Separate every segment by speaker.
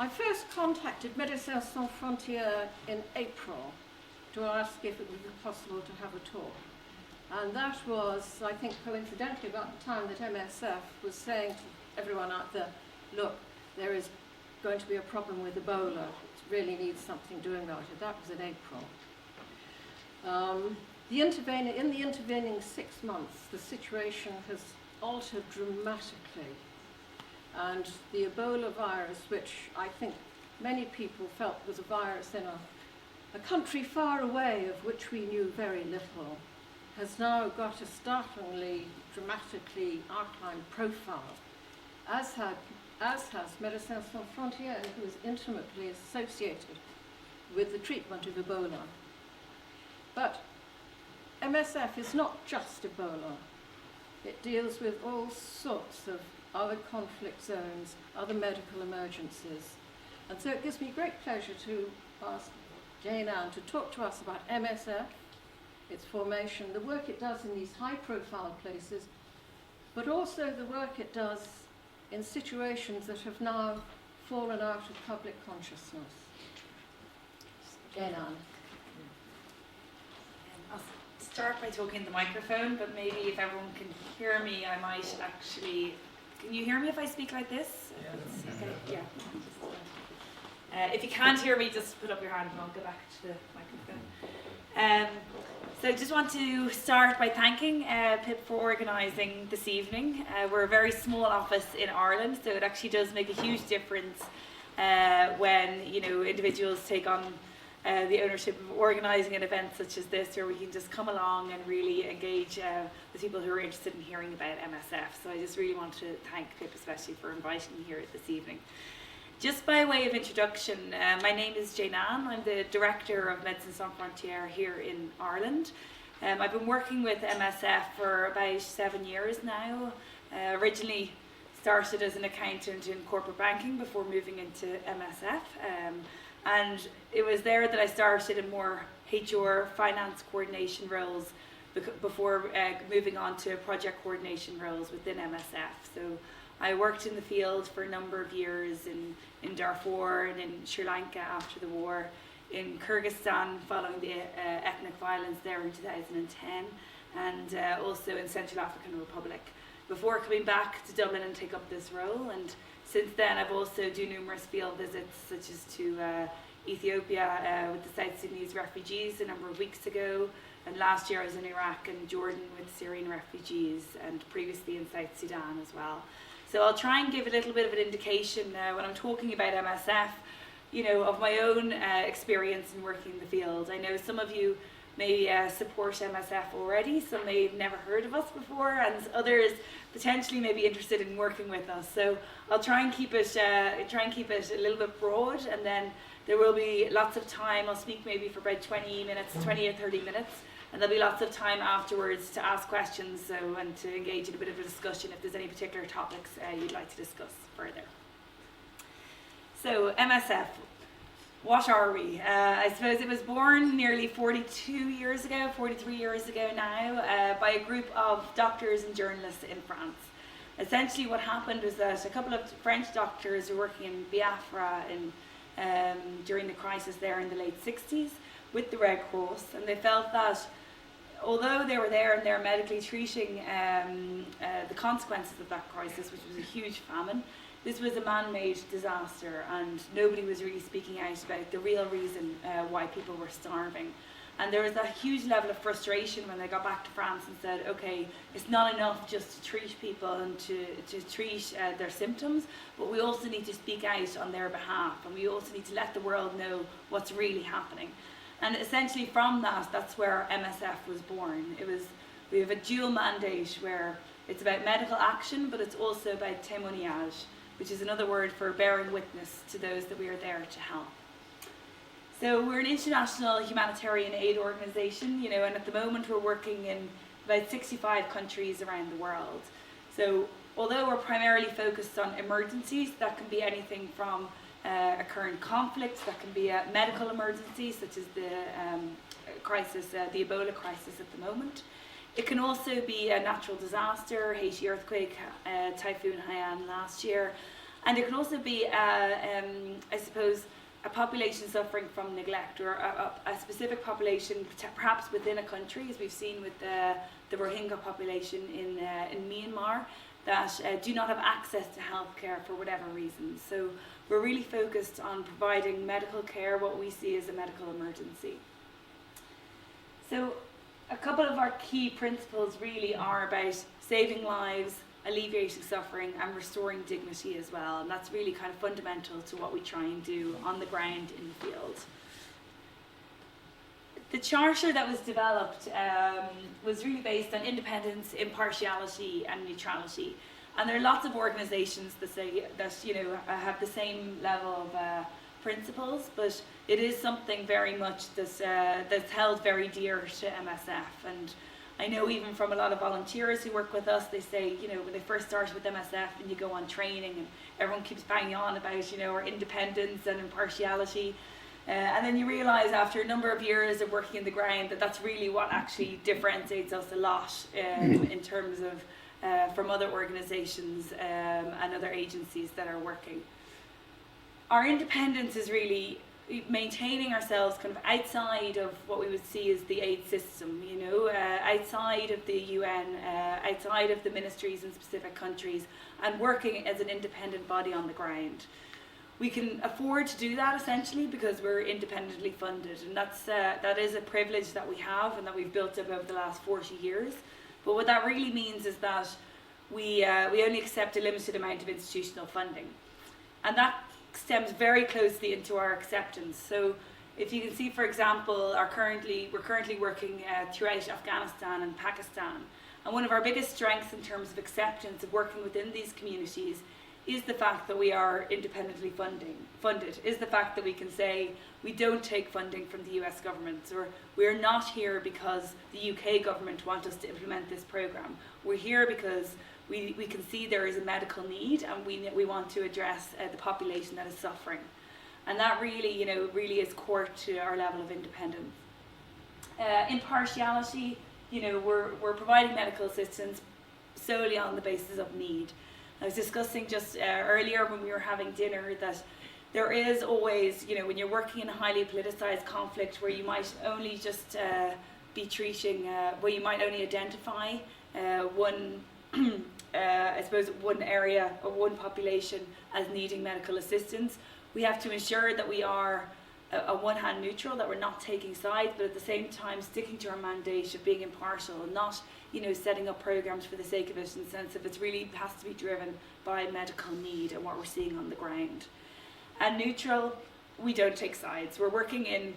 Speaker 1: I first contacted Médecins Sans Frontières in April to ask if it would be possible to have a talk. And that was, I think, coincidentally about the time that MSF was saying to everyone out there, look, there is going to be a problem with Ebola. It really needs something doing about it. That was in April. In the intervening 6 months, the situation has altered dramatically. And the Ebola virus, which I think many people felt was a virus in a country far away of which we knew very little, has now got a startlingly, dramatically outlined profile, as has Médecins Sans Frontières, who is intimately associated with the treatment of Ebola. But MSF is not just Ebola. It deals with all sorts of other conflict zones, other medical emergencies. And so it gives me great pleasure to ask Jane Ann to talk to us about MSF, its formation, the work it does in these high-profile places, but also the work it does in situations that have now fallen out of public consciousness. Jane Ann.
Speaker 2: I'll start by talking in the microphone, but maybe if everyone can hear me, I might actually... Can you hear me if I speak like this?
Speaker 3: Yeah.
Speaker 2: Okay. Yeah. If you can't hear me, just put up your hand and I'll go back to the microphone. So I just want to start by thanking Pip for organising this evening. We're a very small office in Ireland, so it actually does make a huge difference when individuals take on the ownership of organising an event such as this, where we can just come along and really engage with people who are interested in hearing about MSF. So I just really want to thank Pip especially for inviting me here this evening. Just by way of introduction, my name is Jane Ann. I'm the director of Médecins Sans Frontières here in Ireland. I've been working with MSF for about 7 years now. Originally started as an accountant in corporate banking before moving into MSF. And it was there that I started in more HR, finance coordination roles before moving on to project coordination roles within MSF. So I worked in the field for a number of years in Darfur and in Sri Lanka after the war, in Kyrgyzstan following the ethnic violence there in 2010, and also in Central African Republic, before coming back to Dublin and take up this role. And since then I've also done numerous field visits, such as to Ethiopia with the South Sudanese refugees a number of weeks ago, and last year I was in Iraq and Jordan with Syrian refugees, and previously in South Sudan as well. So I'll try and give a little bit of an indication when I'm talking about MSF, of my own experience in working in the field. I know some of you may support MSF already, some may have never heard of us before, and others potentially may be interested in working with us. So I'll try and keep it a little bit broad, and then there will be lots of time. I'll speak maybe for about 20 or 30 minutes, and there'll be lots of time afterwards to ask questions and to engage in a bit of a discussion if there's any particular topics you'd like to discuss further. So MSF, what are we? I suppose it was born nearly 43 years ago now, by a group of doctors and journalists in France. Essentially what happened was that a couple of French doctors were working in Biafra during the crisis there in the late 60s with the Red Cross, and they felt that although they were there and they're medically treating the consequences of that crisis, which was a huge famine, this was a man-made disaster, and nobody was really speaking out about the real reason why people were starving. And there was a huge level of frustration when they got back to France and said, okay, it's not enough just to treat people and to treat their symptoms, but we also need to speak out on their behalf, and we also need to let the world know what's really happening. And essentially from that's where MSF was born. We have a dual mandate where it's about medical action, but it's also about témoignage, which is another word for bearing witness to those that we are there to help. So we're an international humanitarian aid organisation, and at the moment we're working in about 65 countries around the world. So although we're primarily focused on emergencies, that can be anything from a current conflict, that can be a medical emergency, such as the Ebola crisis at the moment. It can also be a natural disaster, Haiti earthquake, Typhoon Haiyan last year, And it can also be, I suppose, a population suffering from neglect, or a specific population, perhaps within a country, as we've seen with the Rohingya population in Myanmar, that do not have access to healthcare for whatever reason. So we're really focused on providing medical care, what we see as a medical emergency. So a couple of our key principles really are about saving lives, alleviating suffering, and restoring dignity as well. And that's really kind of fundamental to what we try and do on the ground in the field. The charter that was developed was really based on independence, impartiality, and neutrality. And there are lots of organisations that say that, you know, have the same level of principles, but it is something very much that's held very dear to MSF. And I know even from a lot of volunteers who work with us, they say, you know, when they first started with MSF and you go on training and everyone keeps banging on about, you know, our independence and impartiality. And then you realise after a number of years of working in the ground that that's really what actually differentiates us a lot in terms of from other organisations and other agencies that are working. Our independence is really maintaining ourselves kind of outside of what we would see as the aid system, you know, outside of the UN, outside of the ministries in specific countries, and working as an independent body on the ground. We can afford to do that essentially because we're independently funded, and that is a privilege that we have and that we've built up over the last 40 years. But what that really means is that we only accept a limited amount of institutional funding, and that stems very closely into our acceptance. So if you can see, for example, we're currently working throughout Afghanistan and Pakistan, and one of our biggest strengths in terms of acceptance of working within these communities is the fact that we are independently funded, is the fact that we can say we don't take funding from the US government, or we're not here because the UK government want us to implement this program. We're here because we can see there is a medical need, and we want to address the population that is suffering. And that really, you know, really is core to our level of independence. Impartiality, you know, we're providing medical assistance solely on the basis of need. I was discussing just earlier when we were having dinner that there is always, you know, when you're working in a highly politicized conflict where you might only just be treating, where you might only identify one, I suppose, one area or one population as needing medical assistance, we have to ensure that we are a one-hand neutral, that we're not taking sides, but at the same time sticking to our mandate of being impartial and not, you know, setting up programs for the sake of it, in the sense of it really has to be driven by medical need and what we're seeing on the ground. And neutral, we don't take sides. We're working in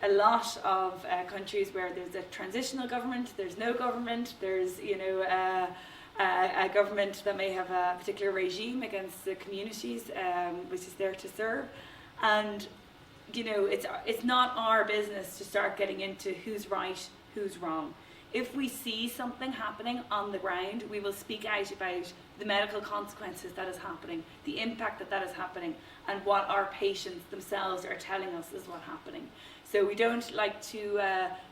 Speaker 2: a lot of countries where there's a transitional government, there's no government, there's, you know, a government that may have a particular regime against the communities, which is there to serve. And, you know, it's not our business to start getting into who's right, who's wrong. If we see something happening on the ground, we will speak out about the medical consequences that is happening, the impact that is happening, and what our patients themselves are telling us is what's happening. So we don't like to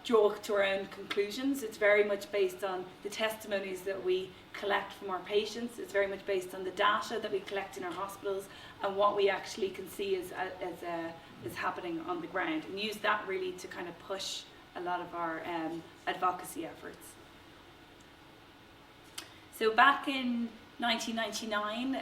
Speaker 2: draw to our own conclusions. It's very much based on the testimonies that we collect from our patients. It's very much based on the data that we collect in our hospitals and what we actually can see is happening on the ground, and use that really to kind of push a lot of our advocacy efforts. So back in 1999,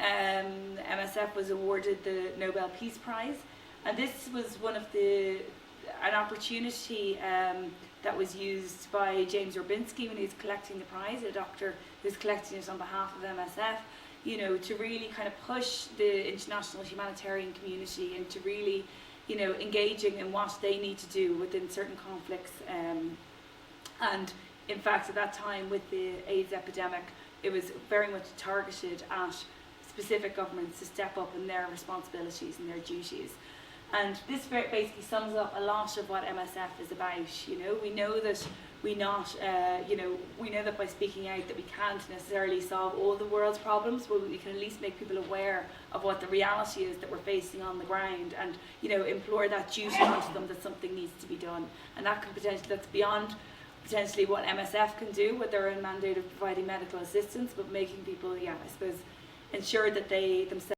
Speaker 2: MSF was awarded the Nobel Peace Prize, and this was an opportunity that was used by James Orbinski when he was collecting the prize, a doctor who was collecting it on behalf of MSF, you know, to really kind of push the international humanitarian community into really, you know, engaging in what they need to do within certain conflicts. And in fact, at that time with the AIDS epidemic, it was very much targeted at specific governments to step up in their responsibilities and their duties. And this basically sums up a lot of what MSF is about. You know, we know that we know that by speaking out that we can't necessarily solve all the world's problems, but we can at least make people aware of what the reality is that we're facing on the ground, and, you know, implore that duty onto them that something needs to be done. And that can that's beyond potentially what MSF can do with their own mandate of providing medical assistance, but making people, I suppose, ensure that they themselves